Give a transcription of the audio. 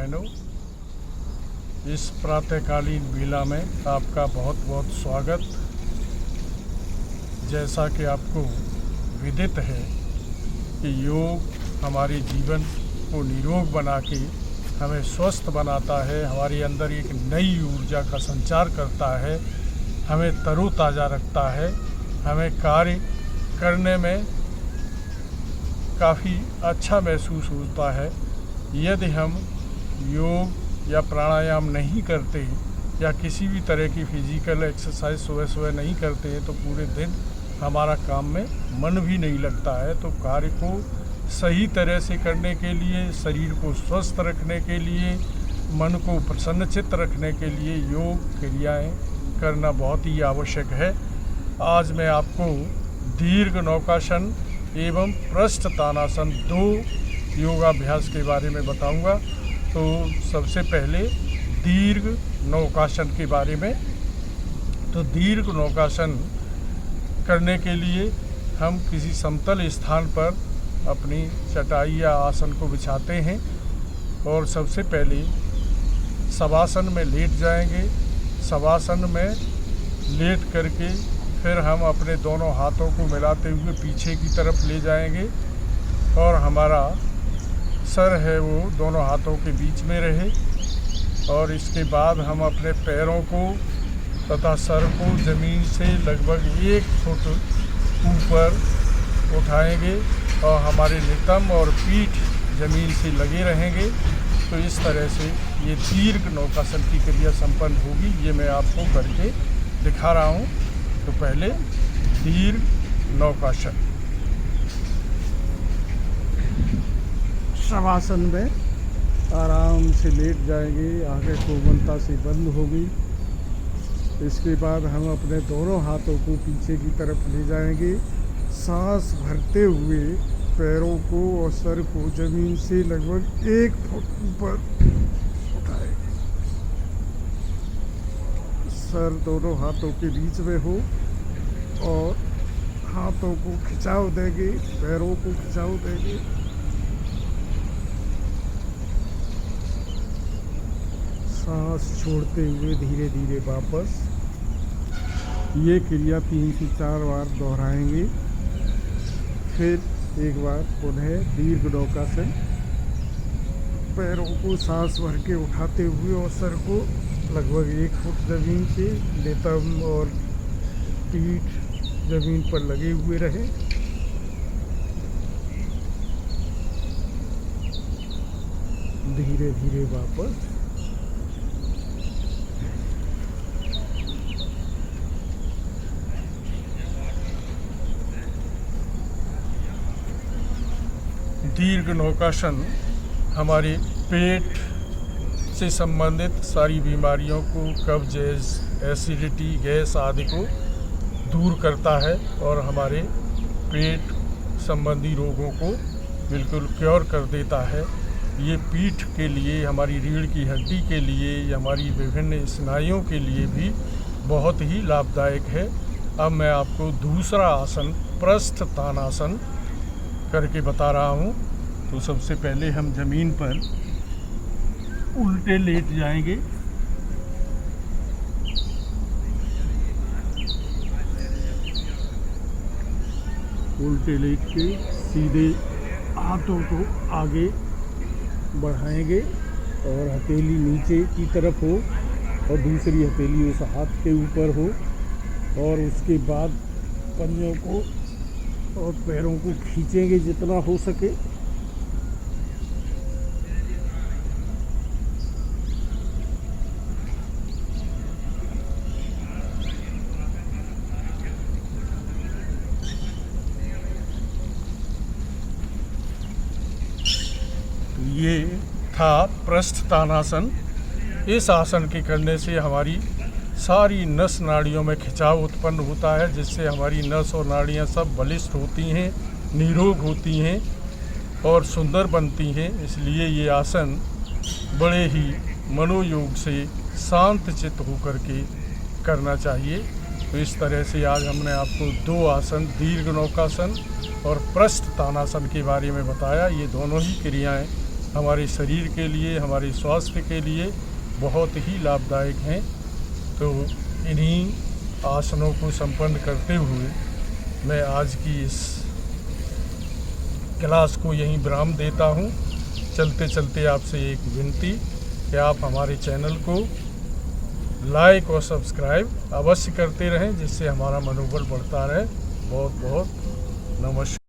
बहनों, इस प्रातःकालीन बेला में आपका बहुत बहुत स्वागत। जैसा कि आपको विदित है कि योग हमारे जीवन को निरोग बना के हमें स्वस्थ बनाता है, हमारे अंदर एक नई ऊर्जा का संचार करता है, हमें तरोताज़ा रखता है, हमें कार्य करने में काफ़ी अच्छा महसूस होता है। यदि हम योग या प्राणायाम नहीं करते या किसी भी तरह की फिजिकल एक्सरसाइज सुबह नहीं करते हैं तो पूरे दिन हमारा काम में मन भी नहीं लगता है। तो कार्य को सही तरह से करने के लिए, शरीर को स्वस्थ रखने के लिए, मन को प्रसन्नचित्त रखने के लिए योग क्रियाएं करना बहुत ही आवश्यक है। आज मैं आपको दीर्घ नौकासन एवं पृष्ठ तानासन 2 योगाभ्यास के बारे में बताऊंगा। तो सबसे पहले दीर्घ नौकासन के बारे में। तो दीर्घ नौकासन करने के लिए हम किसी समतल स्थान पर अपनी चटाई या आसन को बिछाते हैं और सबसे पहले शवासन में लेट जाएंगे। शवासन में लेट करके फिर हम अपने दोनों हाथों को मिलाते हुए पीछे की तरफ ले जाएंगे और हमारा सर है वो दोनों हाथों के बीच में रहे। और इसके बाद हम अपने पैरों को तथा सर को ज़मीन से लगभग 1 फुट ऊपर उठाएंगे और हमारे नितंब और पीठ ज़मीन से लगे रहेंगे। तो इस तरह से ये दीर्घ नौकासन की क्रिया संपन्न होगी। ये मैं आपको करके दिखा रहा हूँ। तो पहले दीर्घ नौकासन। शवासन में आराम से लेट जाएंगे, आंखें कोमलता से बंद होगी। इसके बाद हम अपने दोनों हाथों को पीछे की तरफ ले जाएंगे, सांस भरते हुए पैरों को और सर को जमीन से लगभग 1 फुट ऊपर उठाएंगे। सर दोनों हाथों के बीच में हो और हाथों को खिंचाव देंगे, पैरों को खिंचाव देंगे। सांस छोड़ते हुए धीरे धीरे वापस। ये क्रिया 3 से 4 बार दोहराएंगे। फिर एक बार पुनः दीर्घ नौकासन। पैरों को सांस भर के उठाते हुए और सर को लगभग 1 फुट जमीन से, नितंब और पीठ जमीन पर लगे हुए रहे। धीरे धीरे वापस। दीर्घ नौकासन हमारे पेट से संबंधित सारी बीमारियों को, कब्ज, एसिडिटी, गैस आदि को दूर करता है और हमारे पेट संबंधी रोगों को बिल्कुल क्योर कर देता है। ये पीठ के लिए, हमारी रीढ़ की हड्डी के लिए, हमारी विभिन्न स्नायुओं के लिए भी बहुत ही लाभदायक है। अब मैं आपको दूसरा आसन पृष्ठ तानासन करके बता रहा हूँ। तो सबसे पहले हम ज़मीन पर उल्टे लेट जाएंगे। उल्टे लेट के सीधे हाथों को आगे बढ़ाएंगे और हथेली नीचे की तरफ हो और दूसरी हथेली उस हाथ के ऊपर हो। और उसके बाद पंजों को और पैरों को खींचेंगे जितना हो सके। ये था पृष्ठ तानासन। इस आसन के करने से हमारी सारी नस नाड़ियों में खिंचाव उत्पन्न होता है, जिससे हमारी नस और नाड़ियाँ सब बलिष्ठ होती हैं, निरोग होती हैं और सुंदर बनती हैं। इसलिए ये आसन बड़े ही मनोयोग से शांत चित्त होकर के करना चाहिए। तो इस तरह से आज हमने आपको 2 आसन, दीर्घ नौकासन और पृष्ठ तानासन के बारे में बताया। ये दोनों ही क्रियाएं हमारे शरीर के लिए, हमारे स्वास्थ्य के लिए बहुत ही लाभदायक हैं। तो इन्हीं आसनों को संपन्न करते हुए मैं आज की इस क्लास को यहीं विराम देता हूँ। चलते चलते आपसे एक विनती कि आप हमारे चैनल को लाइक और सब्सक्राइब अवश्य करते रहें, जिससे हमारा मनोबल बढ़ता रहे। बहुत बहुत नमस्कार।